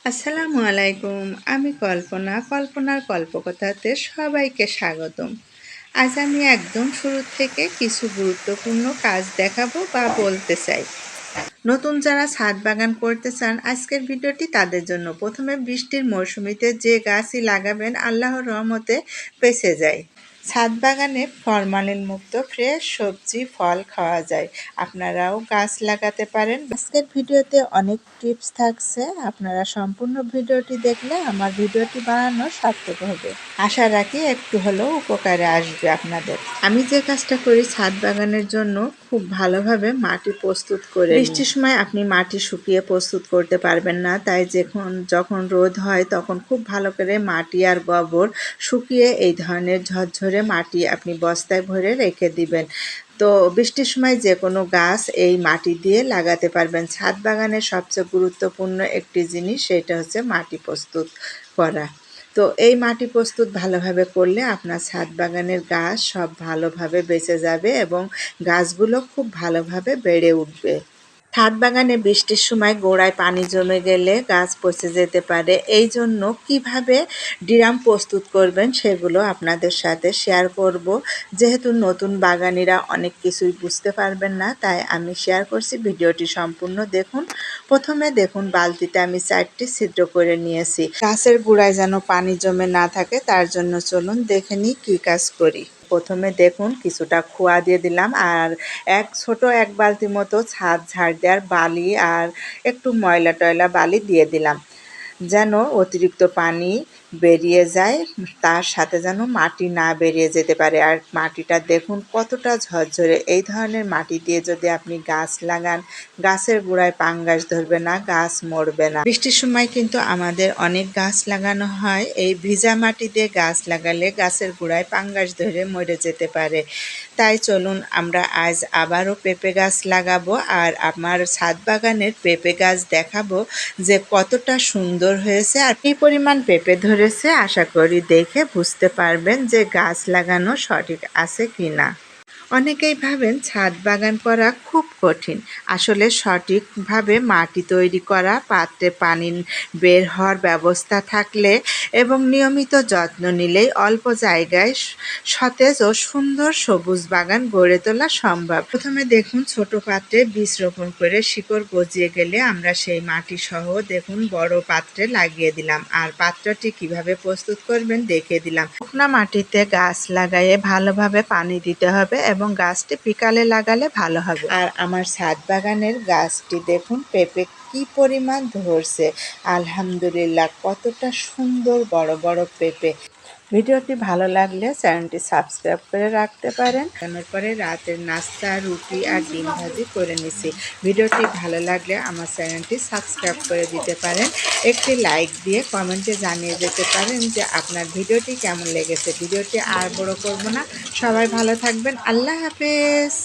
আসসালামু আলাইকুম। আমি কল্পনার কল্পকথাতে সবাইকে স্বাগতম। আজ আমি একদম শুরু থেকে কিছু গুরুত্বপূর্ণ কাজ দেখাবো বা বলতে চাই। নতুন যারা ছাদ বাগান করতে চান, আজকের ভিডিওটি তাদের জন্য। প্রথমে বৃষ্টির মৌসুমিতে যে গাছই লাগাবেন আল্লাহর রহমতে বেঁচে যায়। ছাদ বাগানে ফরমালিন মুক্ত ফ্রেশ সবজি ফল খাওয়া যায়। আপনারাও গাছ লাগাতে পারেন। আজকের ভিডিওতে অনেক টিপস থাকছে, আপনারা সম্পূর্ণ ভিডিওটি দেখলে আমার ভিডিওটি বানানো সার্থক হবে। আশা রাখি একটু হলেও উপকারে আসবে আপনাদের। আমি যে কাজটা করি ছাদ বাগানের জন্য, খুব ভালোভাবে মাটি প্রস্তুত করে বৃষ্টির সময় আপনি মাটি শুকিয়ে প্রস্তুত করতে পারবেন না, তাই যখন রোদ হয় তখন খুব ভালো করে মাটি আর গোবর শুকিয়ে এই ধরনের ঝরঝরে মাটি আপনি বস্তায় ভরে রেখে দিবেন। তো বৃষ্টির সময় যে কোনো গাছ এই মাটি দিয়ে লাগাতে পারবেন। ছাদ বাগানের সবচেয়ে গুরুত্বপূর্ণ একটি জিনিস, সেটা হচ্ছে মাটি প্রস্তুত করা। তো এই মাটি প্রস্তুত ভালোভাবে করলে আপনার ছাদ বাগানের গাছ সব ভালোভাবে বেঁচে যাবে এবং গাছগুলো খুব ভালোভাবে বেড়ে উঠবে। ছাদ বাগানে বৃষ্টির সময় গোড়ায় পানি জমে গেলে গাছ পচে যেতে পারে। এই জন্য কীভাবে ড্রাম প্রস্তুত করবেন সেগুলো আপনাদের সাথে শেয়ার করব। যেহেতু নতুন বাগানিরা অনেক কিছুই বুঝতে পারবেন না, তাই আমি শেয়ার করছি, ভিডিওটি সম্পূর্ণ দেখুন। প্রথমে দেখুন, বালতিতে আমি 4টি ছিদ্র করে নিয়েছি। গাছের গোড়ায় যেন পানি জমে না থাকে, তার জন্য চলুন দেখে নিই কী কাজ করি। প্রথমে দেখুন, কিছুটা খোয়া দিয়ে দিলাম আর ছোট এক বালতি মতো ছাদ ঝাড় দেওয়ার বালি আর একটু ময়লা টয়লা বালি দিয়ে দিলাম, যেন অতিরিক্ত পানি বেরিয়ে যায়, তার সাথে যেন মাটি না বেরিয়ে যেতে পারে। আর মাটিটা দেখুন কতটা ঝরঝরে। এই ধরনের মাটি দিয়ে যদি আপনি গাছ লাগান, গাছের গোড়ায় পাঙ্গাস ধরবে না, গাছ মরবে না। বৃষ্টির সময় কিন্তু আমাদের অনেক গাছ লাগানো হয়, এই ভিজা মাটি দিয়ে গাছ লাগালে গাছের গোড়ায় পাঙ্গাস ধরে মরে যেতে পারে। তাই চলুন আমরা আজ আবারও পেঁপে গাছ লাগাবো আর আমার ছাদ বাগানের পেঁপে গাছ দেখাবো যে কতটা সুন্দর হয়েছে আর কী পরিমাণ পেঁপে ধরেছে। আশা করি দেখে বুঝতে পারবেন যে গাছ লাগানো সঠিক আছে কি না। অনেকেই ভাবেন ছাদ বাগান করা খুব কঠিন। আসলে সঠিকভাবে মাটি তৈরি করা, পাত্রে পানি বের হওয়ার ব্যবস্থা থাকলে এবং নিয়মিত যত্ন নিলেই অল্প জায়গায় সতেজ ও সুন্দর সবুজ বাগান গড়ে তোলা সম্ভব। প্রথমে দেখুন, ছোট পাত্রে বীজ রোপণ করে শিকড় গজিয়ে গেলে আমরা সেই মাটি সহ দেখুন বড় পাত্রে লাগিয়ে দিলাম আর পাত্রটি কিভাবে প্রস্তুত করবেন দেখিয়ে দিলাম। শুকনা মাটিতে গাছ লাগাইয়ে ভালোভাবে পানি দিতে হবে এবং গাছটি বিকালে লাগালে ভালো হবে। আর আমার ছাদ বাগানের গাছটি দেখুন পেঁপে কি পরিমাণ ধরছে, আলহামদুলিল্লাহ, কতটা সুন্দর বড় বড় পেঁপে। ভিডিওটি ভালো লাগলে চ্যানেলটি সাবস্ক্রাইব করে রাখতে পারেন। পরে রাতের নাস্তা রুটি আর ডিম ভাজি করে নিছি। ভিডিওটি ভালো লাগলে আমার চ্যানেলটি সাবস্ক্রাইব করে দিতে পারেন। একটি লাইক দিয়ে কমেন্টে জানিয়ে যেতে পারেন যে আপনার ভিডিওটি কেমন লেগেছে। ভিডিওটি আর বড় করব না, সবাই ভালো থাকবেন। আল্লাহ হাফেজ।